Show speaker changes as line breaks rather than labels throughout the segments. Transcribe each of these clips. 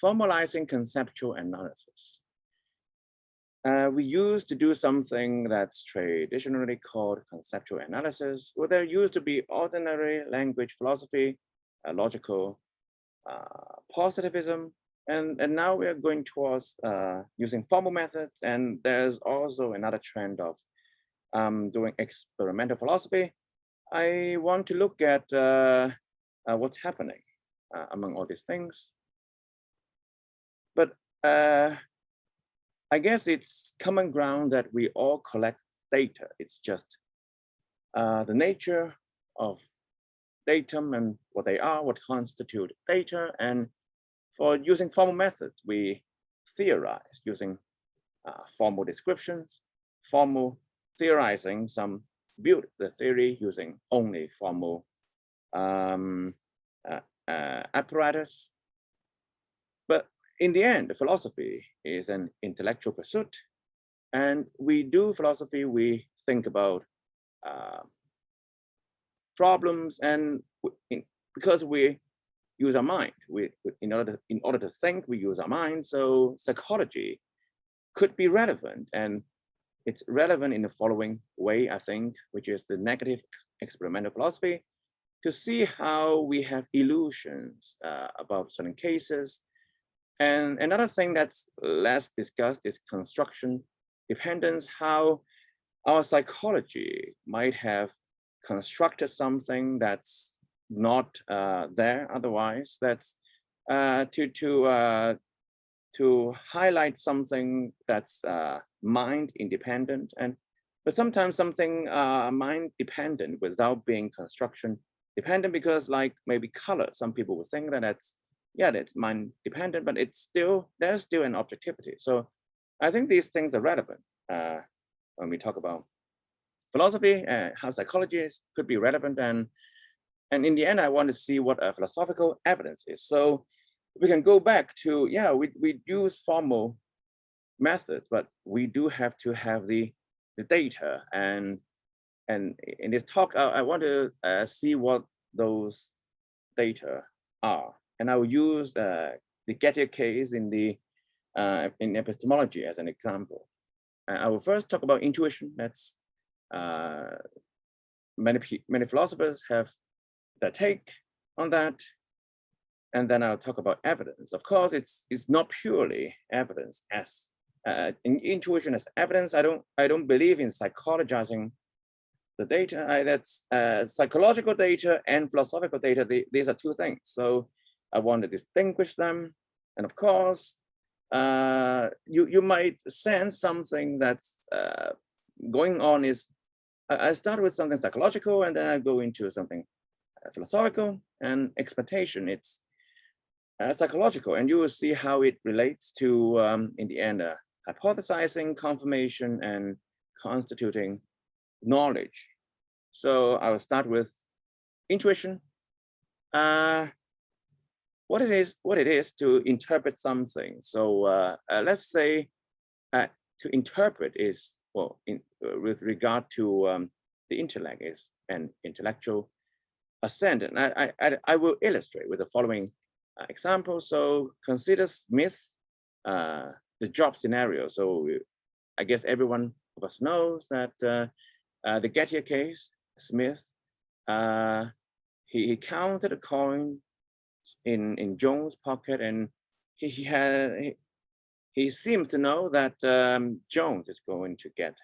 formalizing conceptual analysis. We used to do something that's traditionally called conceptual analysis, where there used to be ordinary language philosophy, logical positivism, and now we are going towards using formal methods. And there's also another trend of doing experimental philosophy. I want to look at what's happening among all these things. But I guess it's common ground that we all collect data. It's just the nature of datum and what they are, what constitute data. And for using formal methods, we theorize using formal descriptions, formal theorizing, some build the theory using only formal apparatus. But in the end, philosophy is an intellectual pursuit. And we do philosophy, we think about problems, and because we use our mind, in order to think, we use our mind. So psychology could be relevant, and it's relevant in the following way, I think, which is the negative experimental philosophy, to see how we have illusions about certain cases. And another thing that's less discussed is construction dependence, how our psychology might have constructed something that's not there otherwise. That's to highlight something that's mind independent, but sometimes something mind dependent without being construction dependent, because like maybe color, some people would think that that's mind dependent, but there's still an objectivity. So I think these things are relevant when we talk about philosophy, how psychology could be relevant. And in the end, I want to see what a philosophical evidence is. So we can go back to, we use formal methods, but we do have to have the data. And in this talk, I want to see what those data are. And I will use the Gettier case in epistemology as an example. I will first talk about intuition. That's many philosophers have their take on that. And then I'll talk about evidence. Of course, it's not purely evidence as in intuition as evidence. I don't believe in psychologizing the data. That's psychological data and philosophical data. These are two things. So I want to distinguish them. And of course, you might sense something that's going on is, I start with something psychological, and then I go into something philosophical. And expectation, it's psycholocal, and you will see how it relates to, in the end, hypothesizing, confirmation, and constituting knowledge. So I will start with intuition. What it is to interpret something. So let's say to interpret is, well, with regard to the intellect, is an intellectual assent. And I will illustrate with the following example. So consider Smith's the job scenario. So I guess everyone of us knows that the Gettier case, Smith, he counted a coin in Jones' pocket, and he seems to know that Jones is going to get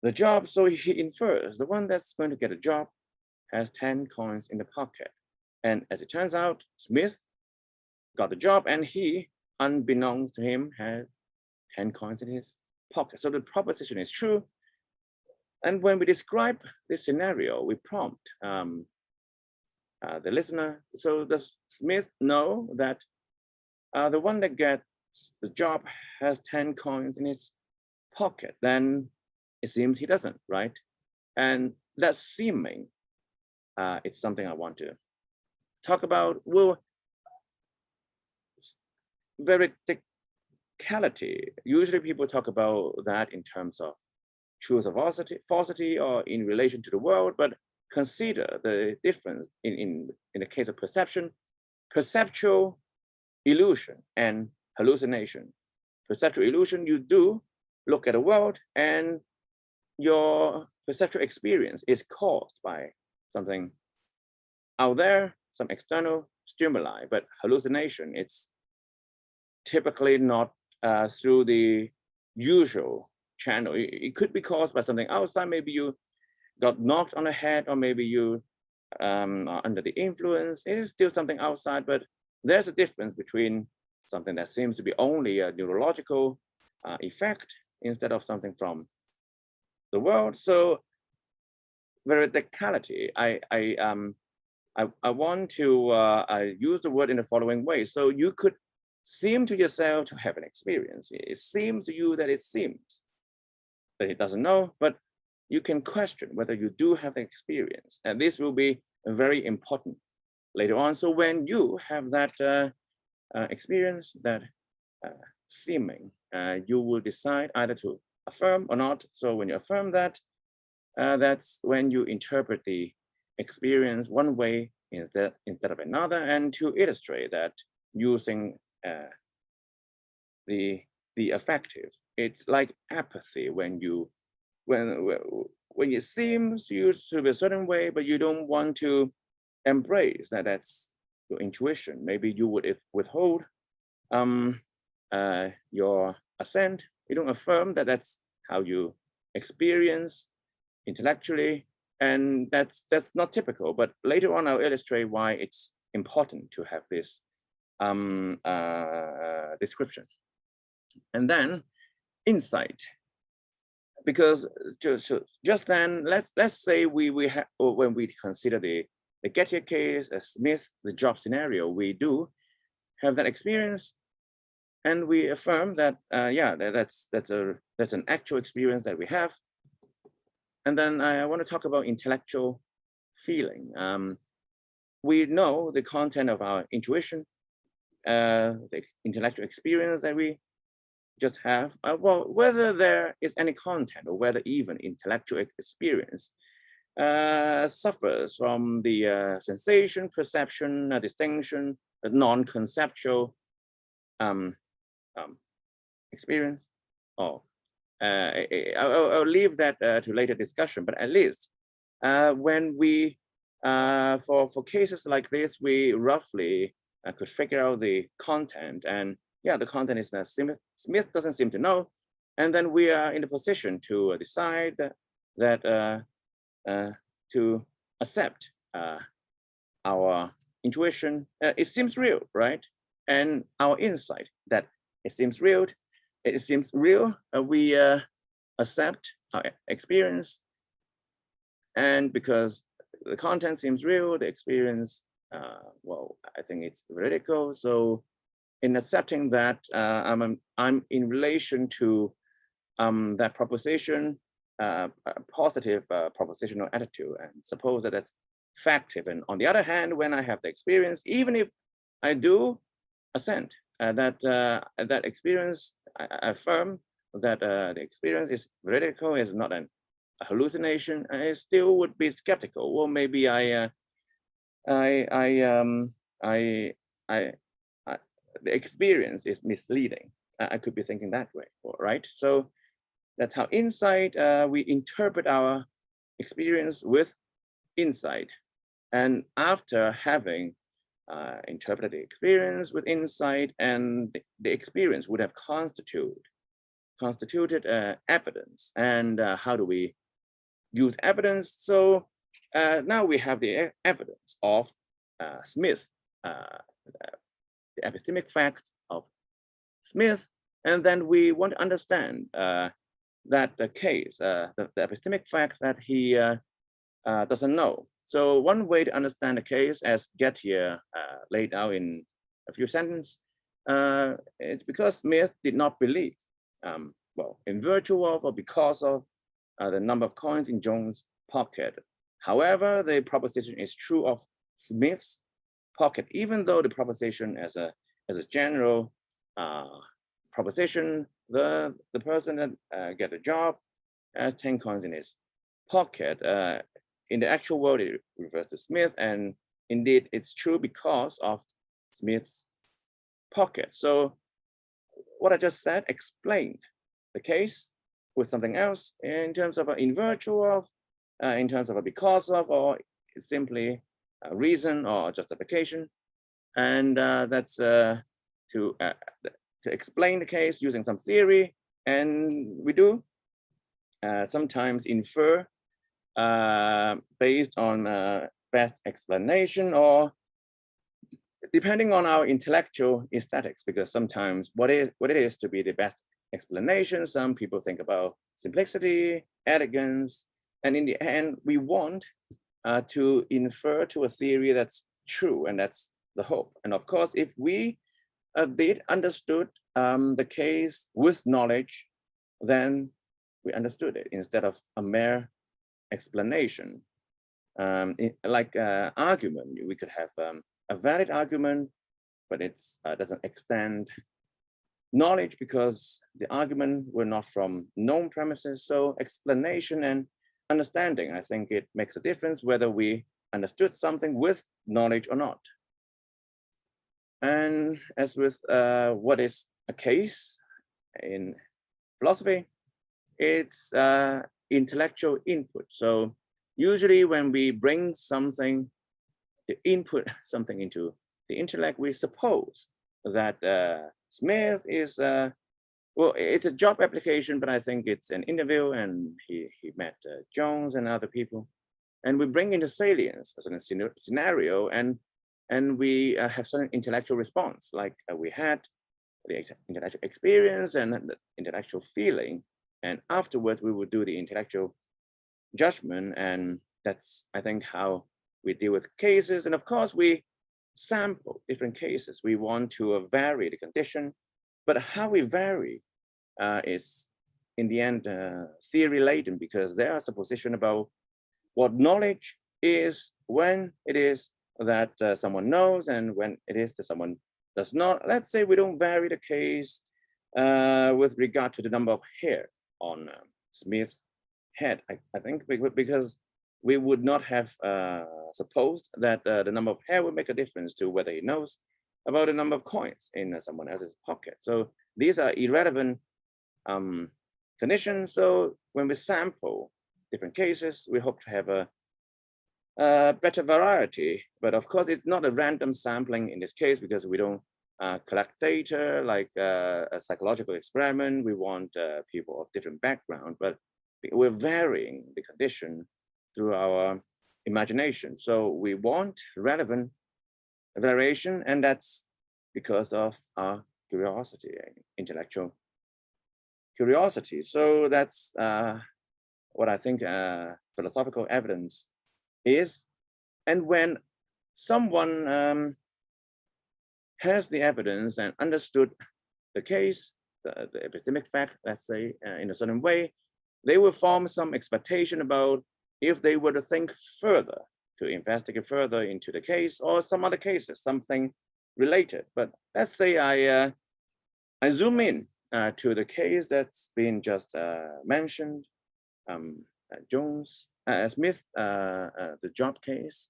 the job. So he infers the one that's going to get a job has 10 coins in the pocket. And as it turns out, Smith got the job, and he, unbeknownst to him, had 10 coins in his pocket. So the proposition is true. And when we describe this scenario, we prompt the listener. So does Smith know that the one that gets the job has 10 coins in his pocket? Then it seems he doesn't, right? And that seeming, it's something I want to talk about. Well, veridicality. Usually people talk about that in terms of truth or falsity, or in relation to the world, but consider the difference in the case of perception. Perceptual illusion and hallucination. Perceptual illusion, you do look at the world and your perceptual experience is caused by something out there, some external stimuli, but hallucination, it's typically not through the usual channel. It could be caused by something outside. Maybe you got knocked on the head, or maybe you are under the influence. It is still something outside, but there's a difference between something that seems to be only a neurological effect instead of something from the world. So veridicality, I want to use the word in the following way. So you could seem to yourself to have an experience. It seems to you that it seems that it doesn't know, but you can question whether you do have an experience. And this will be very important later on. So when you have that experience, that seeming, you will decide either to affirm or not. So when you affirm that, that's when you interpret the experience one way instead of another. And to illustrate that using the affective, it's like apathy when it seems you to be a certain way, but you don't want to embrace that that's your intuition. Maybe you would withhold your assent. You don't affirm that that's how you experience intellectually, and that's not typical. But later on, I'll illustrate why it's important to have this description. And then insight, because just then, let's say we have, when we consider the Gettier case, Smith, the job scenario, we do have that experience, and we affirm that yeah, that's an actual experience that we have. And then I want to talk about intellectual feeling. We know the content of our intuition, the intellectual experience that we just have. Well, whether there is any content or whether even intellectual experience suffers from the sensation, perception, distinction, non-conceptual experience. I'll leave that to later discussion, but at least when we, for cases like this, we roughly could figure out the content, and yeah, the content is that Smith doesn't seem to know, and then we are in a position to decide that to accept our intuition. It seems real, right? And our insight that it seems real. It seems real. We accept our experience, and because the content seems real, the experience, well, I think it's veridical. So, in accepting that, I'm in relation to that proposition, a positive propositional attitude, and suppose that that's factive. And on the other hand, when I have the experience, even if I do assent that experience, I affirm that the experience is veridical, is not a hallucination, I still would be skeptical. Well, maybe the experience is misleading. I could be thinking that way, right? So that's how insight, we interpret our experience with insight. And after having interpreted the experience with insight, and the experience would have constituted evidence. And how do we use evidence? So now we have the evidence of Smith, the epistemic fact of Smith, and then we want to understand that the case, the epistemic fact that he doesn't know. So one way to understand the case, as Gettier laid out in a few sentences, it's because Smith did not believe, well, in virtue of or because of the number of coins in Jones' pocket. However, the proposition is true of Smith's pocket, even though the proposition as a general proposition, the person that get a job has 10 coins in his pocket. In the actual world, it refers to Smith, and indeed it's true because of Smith's pocket. So what I just said explained the case with something else in terms of in virtue of, in terms of a because of, or simply a reason or justification. And that's to explain the case using some theory. And we do sometimes infer based on best explanation, or depending on our intellectual aesthetics, because sometimes what it is to be the best explanation, some people think about simplicity, elegance, and in the end, we want to infer to a theory that's true, and that's the hope. And of course, if we did understood the case with knowledge, then we understood it instead of a mere explanation. Like argument, we could have a valid argument, but it doesn't extend knowledge because the argument were not from known premises. So explanation and understanding, I think it makes a difference whether we understood something with knowledge or not. And as with what is a case in philosophy, it's intellectual input. So usually when we bring something, to input something into the intellect, we suppose that Smith is, well, it's a job application, but I think it's an interview, and he met Jones and other people. And we bring into salience as a scenario, and we have certain intellectual response, like we had the intellectual experience and the intellectual feeling. And afterwards, we would do the intellectual judgment. And that's, I think, how we deal with cases. And of course, we sample different cases. We want to vary the condition, but how we vary is in the end theory-laden, because there are supposition about what knowledge is, when it is that someone knows, and when it is that someone does not. Let's say we don't vary the case with regard to the number of hair on Smith's head, I think, because we would not have supposed that the number of hair would make a difference to whether he knows about the number of coins in someone else's pocket. So these are irrelevant conditions. So when we sample different cases, we hope to have a better variety. But of course, it's not a random sampling in this case, because we don't collect data like a psychological experiment. We want people of different background, but we're varying the condition through our imagination. So we want relevant variation, and that's because of our curiosity, intellectual curiosity. So that's what I think philosophical evidence is. And when someone has the evidence and understood the case, the epistemic fact, let's say, in a certain way, they will form some expectation about if they were to think further, to investigate further into the case or some other cases, something related. But let's say I zoom in to the case that's been just mentioned, Jones, Smith, the job case.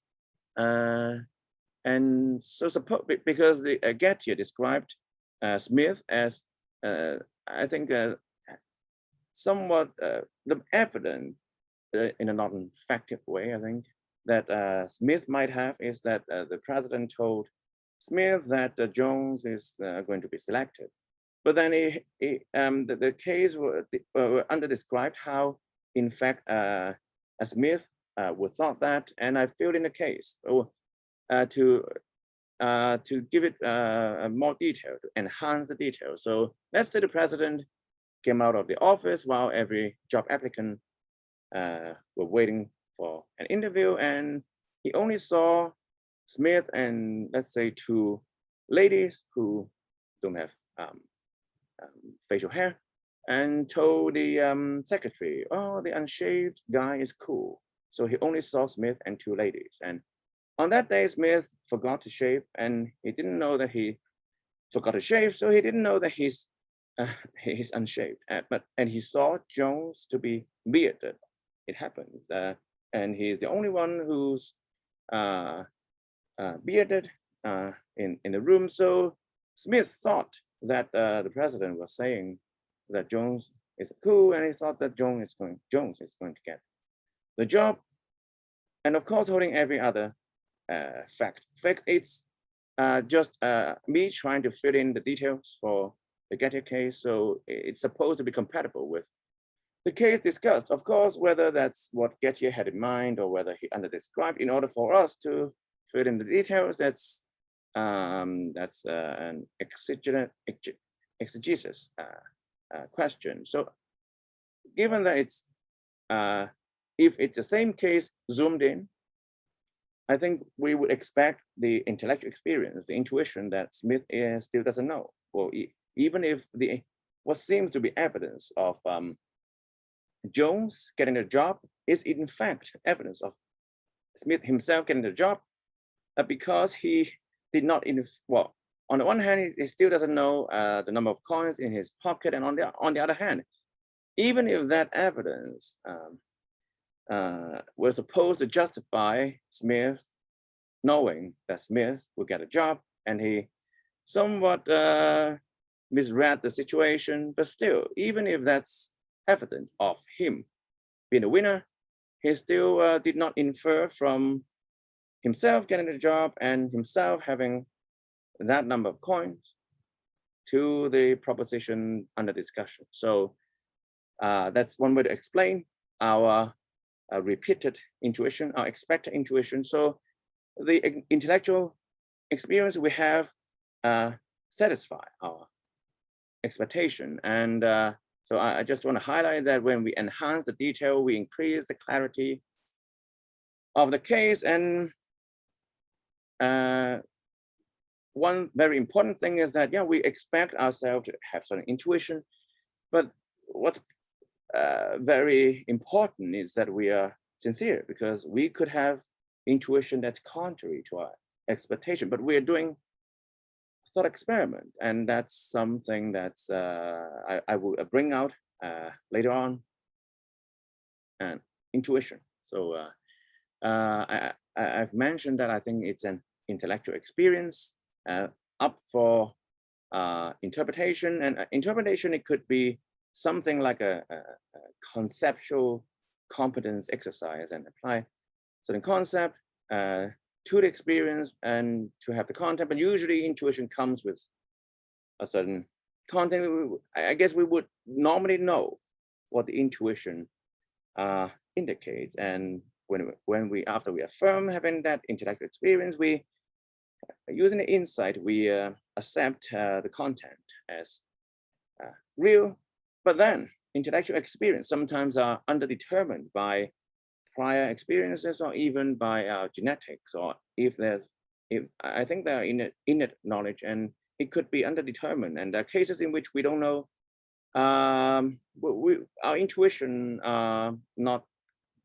And so suppose, because the Gettier described Smith as, I think, somewhat the evidence in a non-factive way, I think, that Smith might have is that the president told Smith that Jones is going to be selected. But then the case were under described how, in fact, Smith would thought that, and I filled in the case to give it more detail, to enhance the detail. So let's say the president came out of the office while every job applicant were waiting for an interview, and he only saw Smith and, let's say, two ladies who don't have facial hair, and told the secretary, oh, the unshaved guy is cool. So he only saw Smith and two ladies. And on that day, Smith forgot to shave, and he didn't know that he forgot to shave, so he didn't know that he's unshaved. And he saw Jones to be bearded. It happens, and he's the only one who's bearded in the room. So Smith thought that the president was saying that Jones is cool, and he thought that Jones is going to get the job. And of course, holding every other fact. It's just me trying to fill in the details for the Gettier case. So it's supposed to be compatible with the case discussed. Of course, whether that's what Gettier had in mind or whether he underdescribed, in order for us to fill in the details, that's an exegesis question. So given that it's if it's the same case zoomed in, I think we would expect the intellectual experience, the intuition that Smith still doesn't know. Well, even if what seems to be evidence of Jones getting the job is in fact evidence of Smith himself getting the job, because he did not, well, on the one hand, he still doesn't know the number of coins in his pocket, and on the other hand, even if that evidence was supposed to justify Smith knowing that Smith would get a job, and he somewhat misread the situation, but still, even if that's evident of him being a winner, he still did not infer from himself getting the job and himself having that number of coins to the proposition under discussion. So that's one way to explain our repeated intuition, our expected intuition. So the intellectual experience we have satisfy our expectation. And so I just want to highlight that when we enhance the detail, we increase the clarity of the case. And one very important thing is that, yeah, we expect ourselves to have certain intuition, but what's very important is that we are sincere, because we could have intuition that's contrary to our expectation, but we're doing thought experiment, and that's something that's I will bring out later on, and intuition. So I've mentioned that I think it's an intellectual experience up for interpretation, and interpretation, it could be something like a conceptual competence exercise, and apply certain concept to the experience and to have the content. But usually intuition comes with a certain content. I guess we would normally know what the intuition indicates, and when we after we affirm having that intellectual experience, we using the insight, we accept the content as real. But then intellectual experience sometimes are underdetermined by prior experiences, or even by genetics, or if I think there are innate knowledge, and it could be underdetermined. And there are cases in which we don't know, our intuition not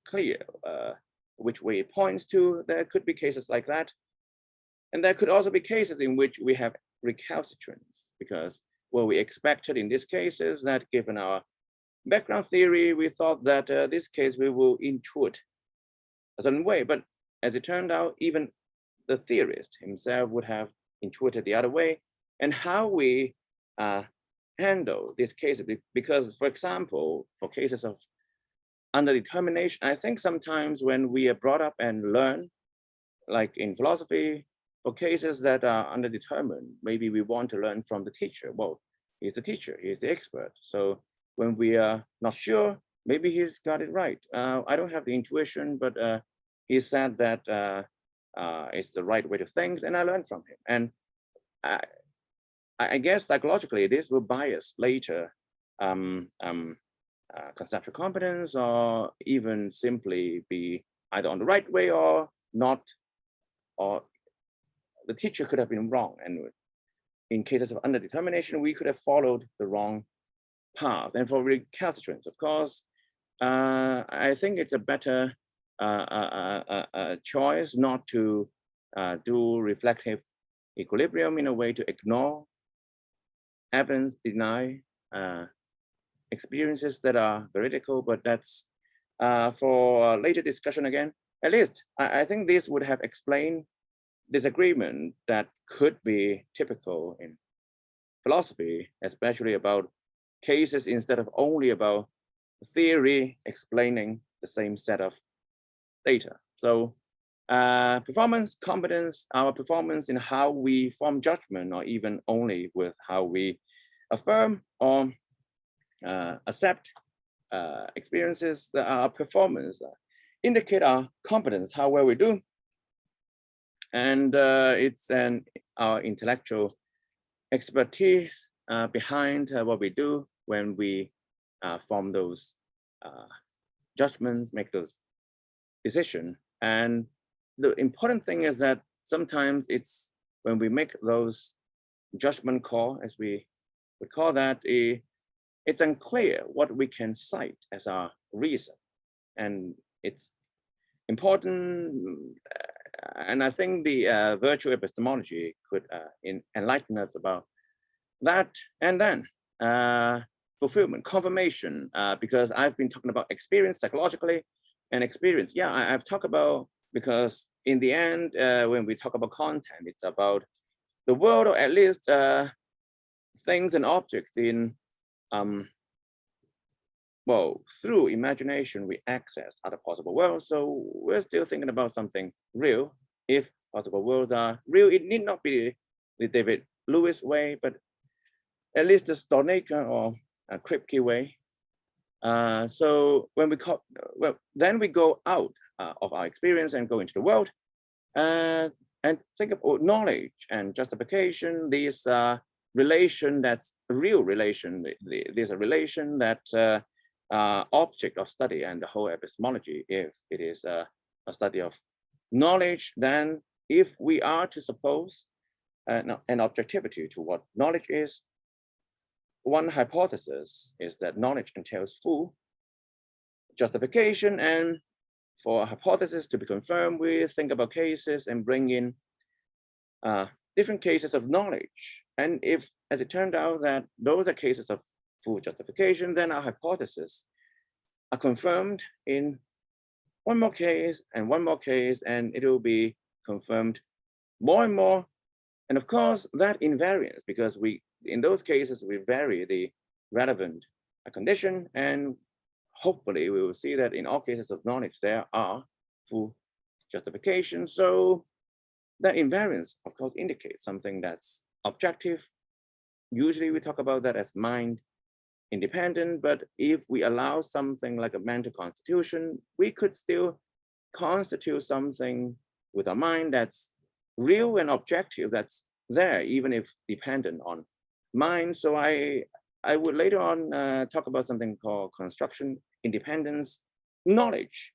clear which way it points to. There could be cases like that. And there could also be cases in which we have recalcitrance, because what we expected in these cases that given our background theory, we thought that this case we will intuit a certain way. But as it turned out, even the theorist himself would have intuited the other way. And how we handle these cases, because, for example, for cases of underdetermination, I think sometimes when we are brought up and learn, like in philosophy, for cases that are underdetermined, maybe we want to learn from the teacher. Well, he's the teacher, he's the expert. So when we are not sure, maybe he's got it right. I don't have the intuition, but he said that it's the right way to think, and I learned from him. And I guess psychologically, this will bias later conceptual competence, or even simply be either on the right way or not, or the teacher could have been wrong. And in cases of underdetermination, we could have followed the wrong path. And for recalcitrance, of course, I think it's a better choice not to do reflective equilibrium in a way to ignore evidence, deny experiences that are veridical. But that's for later discussion again. At least I think this would have explained disagreement that could be typical in philosophy, especially about cases instead of only about theory explaining the same set of data. So performance, competence, our performance in how we form judgment, or even only with how we affirm or accept experiences, that our performance indicate our competence, how well we do. And it's our intellectual expertise behind what we do when we form those judgments, make those decisions. And the important thing is that sometimes it's when we make those judgment call, as we would call that, it's unclear what we can cite as our reason. And it's important, and I think the virtual epistemology could enlighten us about that. And then fulfillment, confirmation, because I've been talking about experience psychologically and experience. Yeah, I've talked about, because in the end, when we talk about content, it's about the world, or at least things and objects in, well, through imagination, we access other possible worlds. So we're still thinking about something real. If possible worlds are real, it need not be the David Lewis way, but at least the Stornaker or Kripke way. So when we call, well, then we go out of our experience and go into the world and think about knowledge and justification. These relation that's a real relation. There's a relation that object of study and the whole epistemology, if it is a study of knowledge, then if we are to suppose an objectivity to what knowledge is, one hypothesis is that knowledge entails full justification. And for a hypothesis to be confirmed, we think about cases and bring in different cases of knowledge. And if, as it turned out, that those are cases of full justification, then our hypotheses are confirmed in one more case and one more case, and it will be confirmed more and more. And of course, that invariance, because in those cases, we vary the relevant condition, and hopefully we will see that in all cases of knowledge, there are full justification. So that invariance, of course, indicates something that's objective. Usually we talk about that as mind independent, but if we allow something like a mental constitution, we could still constitute something with a mind that's real and objective, that's there, even if dependent on mind. So I would later on talk about something called construction independence. Knowledge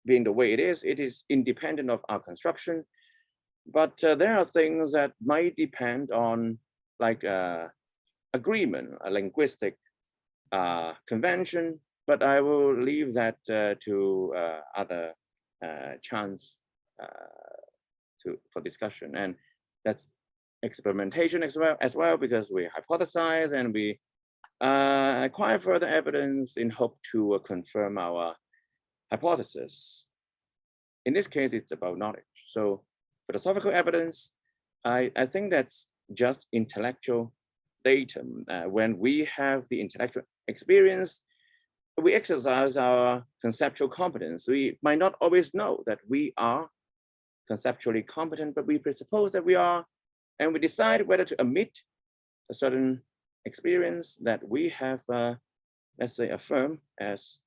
being the way it is independent of our construction. But there are things that might depend on, like agreement, a linguistic convention, but I will leave that to other chance for discussion. And that's experimentation as well, because we hypothesize and we acquire further evidence in hope to confirm our hypothesis. In this case, it's about knowledge. So philosophical evidence, I think that's just intellectual datum. When we have the intellectual experience, we exercise our conceptual competence. We might not always know that we are conceptually competent, but we presuppose that we are, and we decide whether to omit a certain experience that we have, let's say, affirmed as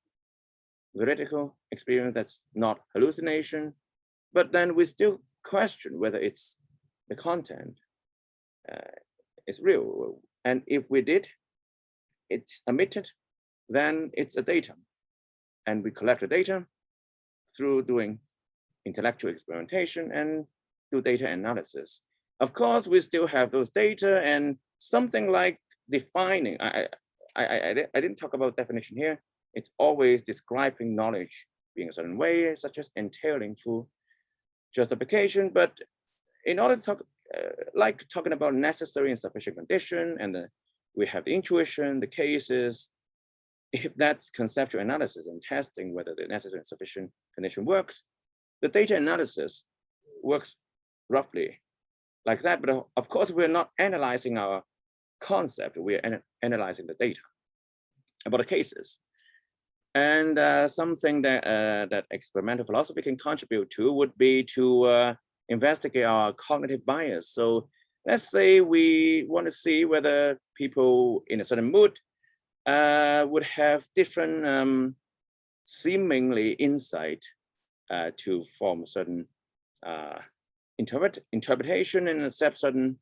veridical experience that's not hallucination, but then we still question whether it's the content is real. And if we did, it's omitted, then it's a datum. And we collect the data through doing intellectual experimentation and do data analysis. Of course, we still have those data, and something like defining, I didn't talk about definition here. It's always describing knowledge being a certain way, such as entailing full justification. But in order to talk, like talking about necessary and sufficient condition, and we have the intuition, the cases, if that's conceptual analysis and testing whether the necessary and sufficient condition works, the data analysis works roughly like that. But of course, we're not analyzing our concept. We're analyzing the data about the cases. And something that, that experimental philosophy can contribute to would be to investigate our cognitive bias. So let's say we want to see whether people in a certain mood would have different seemingly insight to form a certain interpretation and accept certain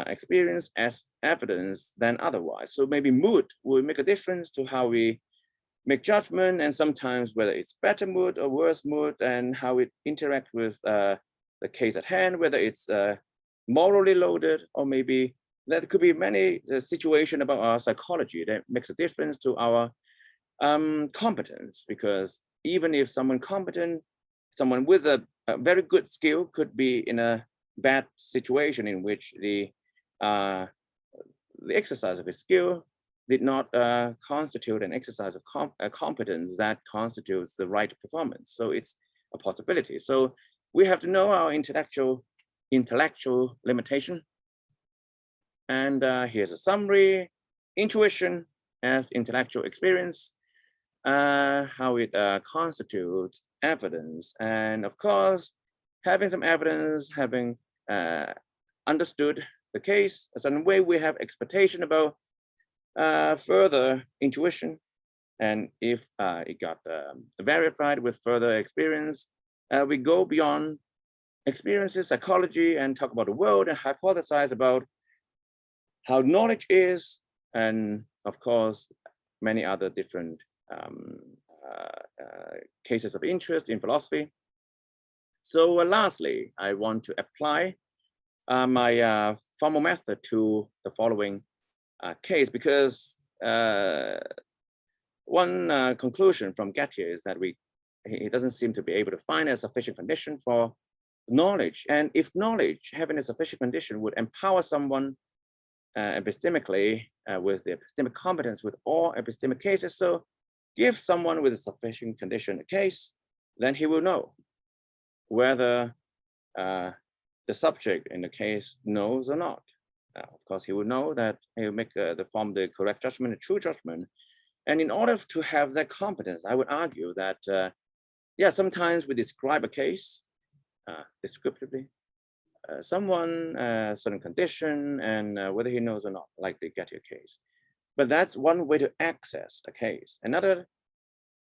experience as evidence than otherwise. So maybe mood will make a difference to how we make judgment, and sometimes whether it's better mood or worse mood, and how it interact with the case at hand, whether it's morally loaded, or maybe there could be many situations about our psychology that makes a difference to our competence. Because even if someone competent, someone with a very good skill could be in a bad situation in which the exercise of his skill did not constitute an exercise of competence that constitutes the right performance. So it's a possibility. So we have to know our intellectual limitation. And here's a summary: intuition as intellectual experience, how it constitutes evidence. And of course, having some evidence, having understood the case a certain way, we have expectation about further intuition. And if it got verified with further experience, we go beyond experiences, psychology, and talk about the world and hypothesize about how knowledge is, and of course, many other different cases of interest in philosophy. So lastly, I want to apply my formal method to the following case, because one conclusion from Gettier is that he doesn't seem to be able to find a sufficient condition for knowledge. And if knowledge having a sufficient condition would empower someone epistemically with the epistemic competence with all epistemic cases, so give someone with a sufficient condition a case, then he will know whether the subject in the case knows or not. Of course, he will know that he will make form the correct judgment, the true judgment. And in order to have that competence, I would argue that, yeah, sometimes we describe a case descriptively, someone, certain condition, and whether he knows or not, like the Gettier case. But that's one way to access a case. Another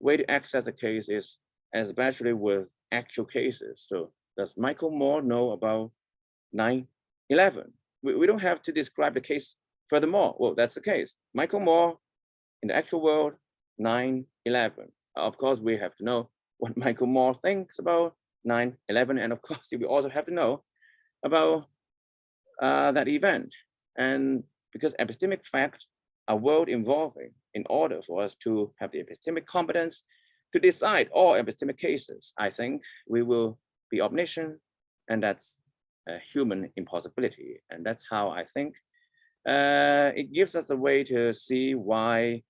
way to access a case is especially with actual cases. So does Michael Moore know about 9/11? We don't have to describe the case furthermore. Well, that's the case. Michael Moore in the actual world, 9/11. Of course, we have to know what Michael Moore thinks about 9/11. And of course, we also have to know about that event. And because epistemic facts are world involving, in order for us to have the epistemic competence to decide all epistemic cases, I think we will be omniscient, and that's a human impossibility. And that's how I think it gives us a way to see why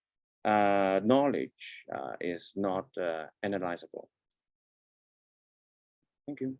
knowledge is not analyzable. Thank you.